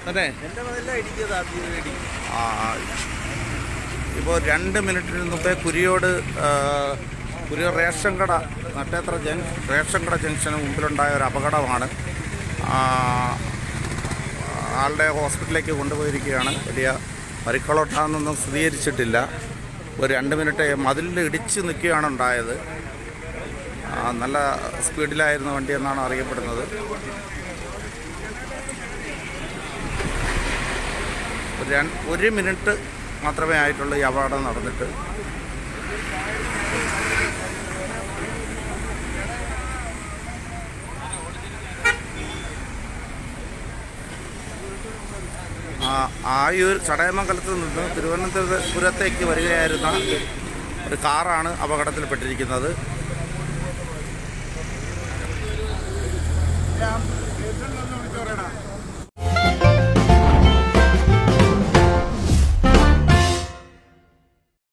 അതെ ഇപ്പോൾ 2 മിനിറ്റിന് മുമ്പേ കുരിയോട് റേഷൻ കട നട്ടേത്ര റേഷൻ കട ജംഗ്ഷന് മുമ്പിലുണ്ടായ ഒരു അപകടമാണ്. ആളുടെ ഹോസ്പിറ്റലിലേക്ക് കൊണ്ടുപോയിരിക്കുകയാണ്. വലിയ പരിക്കുകളൊട്ടാന്നൊന്നും സ്ഥിരീകരിച്ചിട്ടില്ല. ഒരു 2 മിനിറ്റ് മതിലിൽ ഇടിച്ച് നിൽക്കുകയാണ് ഉണ്ടായത്. നല്ല സ്പീഡിലായിരുന്നു വണ്ടി എന്നാണ് അറിയപ്പെടുന്നത്. 1 മിനിറ്റ് മാത്രമേ ആയിട്ടുള്ളൂ ഈ അപകടം നടന്നിട്ട്. ആയൂർ ചടയമംഗലത്ത് നിന്ന് തിരുവനന്തപുരത്തേക്ക് വരികയായിരുന്ന ഒരു കാറാണ് അപകടത്തിൽപ്പെട്ടിരിക്കുന്നത്.